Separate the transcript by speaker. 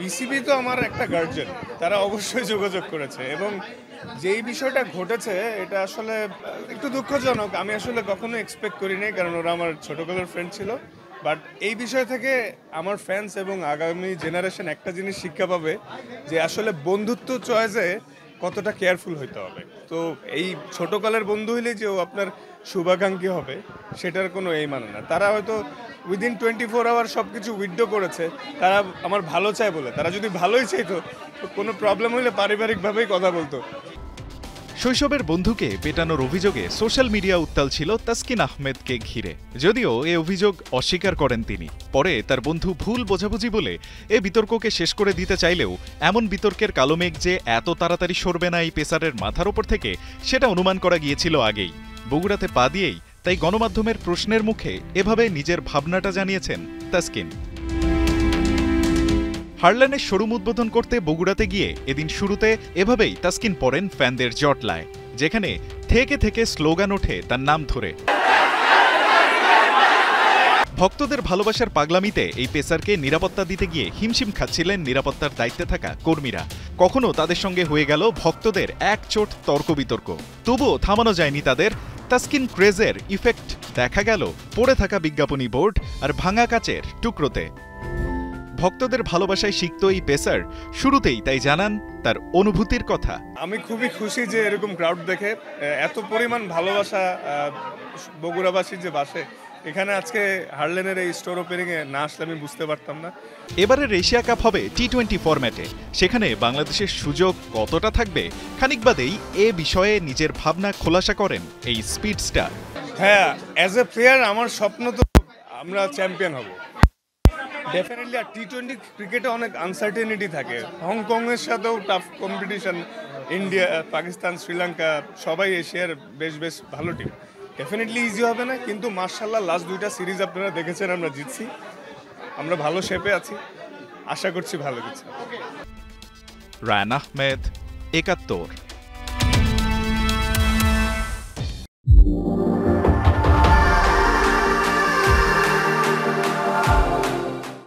Speaker 1: BCB তো আমার একটা গার্জিয়ান, তারা অবশ্যই যোগাযোগ করেছে এবং যেই বিষয়টা ঘটেছে এটা আসলে একটু দুঃখজনক। আমি আসলে কখনো এক্সপেক্ট করিনি, কারণ ওরা আমার ছোটবেলার ফ্রেন্ড ছিল। বাট এই বিষয় থেকে আমার ফ্যান্স এবং আগামী জেনারেশন একটা জিনিস শিক্ষা পাবে যে আসলে বন্ধুত্ব চয়েসে কতটা কেয়ারফুল হইতে হবে। তো এই ছোটকালের বন্ধু হইলে যে ও আপনার শুভাকাঙ্ক্ষী হবে সেটার কোনো এই মানে না। তারা হয়তো উইদিন 24 আওয়ার সব কিছু উইথড্র করেছে, তারা আমার ভালো চায় বলে। তারা যদি ভালোই চাইতো, কোনো প্রবলেম হইলে পারিবারিকভাবেই কথা বলতো।
Speaker 2: শৈশবের বন্ধুকে পেটানোর অভিযোগে সোশ্যাল মিডিয়া উত্তাল ছিল তাসকিন আহমেদকে ঘিরে। যদিও এ অভিযোগ অস্বীকার করেন তিনি। পরে তার বন্ধু ভুল বোঝাবুঝি বলে এ বিতর্ককে শেষ করে দিতে চাইলেও এমন বিতর্কের কালো মেঘ যে এত তাড়াতাড়ি সরবে না এই পেসারের মাথার ওপর থেকে, সেটা অনুমান করা গিয়েছিল আগেই। বগুড়াতে পা দিয়েই তাই গণমাধ্যমের প্রশ্নের মুখে এভাবে নিজের ভাবনাটা জানিয়েছেন তাসকিন। হারল্যান্ডের শোরুম উদ্বোধন করতে বগুড়াতে গিয়ে এদিন শুরুতে এভাবেই তাসকিন পড়েন ফ্যানদের জটলায়, যেখানে থেকে থেকে স্লোগান ওঠে তার নাম ধরে। ভক্তদের ভালোবাসার পাগলামিতে এই পেসারকে নিরাপত্তা দিতে গিয়ে হিমশিম খাচ্ছিলেন নিরাপত্তার দায়িত্বে থাকা কর্মীরা। কখনো তাদের সঙ্গে হয়ে গেল ভক্তদের একচোট তর্ক বিতর্ক, তবুও থামানো যায়নি তাদের। তাসকিন ক্রেজের ইফেক্ট দেখা গেল পড়ে থাকা বিজ্ঞাপনী বোর্ড আর ভাঙা কাচের টুকরোতে। ভক্তদের ভালোবাসায় সিক্ত এই পেসার শুরুতেই তাই জানান তার অনুভূতির কথা।
Speaker 1: আমি খুবই খুশি যে এরকম ক্রাউড দেখে এত পরিমাণ ভালোবাসা বগুড়াবাসীর যে বাসে। এখানে আজকে হারল্যান্ডের এই স্টোর ওপেনিং এ না আসলে আমি বুঝতে পারতাম না।
Speaker 2: এবারের এশিয়া কাপ হবে টি-20 ফরম্যাটে। সেখানে বাংলাদেশের সুযোগ কতটা থাকবে, খানিক বাদেই এ বিষয়ে নিজের ভাবনা খোলাসা করেন এই স্পিড স্টার।
Speaker 1: হ্যাঁ, অ্যাজ এ প্লেয়ার আমার স্বপ্ন তো আমরা চ্যাম্পিয়ন হব ডেফিনেটলি। আর টি-20 ক্রিকেটে অনেক আনসার্টেনিটি থাকে। হংকংয়ের সাথেও tough competition, India, Pakistan, Sri Lanka সবাই এশিয়ার বেশ ভালো টিম। ডেফিনেটলি ইজি হবে না, কিন্তু মার্শাল্লাহ লাস্ট 2টা সিরিজ আপনারা দেখেছেন আমরা জিতছি। আমরা ভালো শেপে আছি, আশা করছি ভালো কিছু।
Speaker 2: রায়ান আহমেদ, ৭১।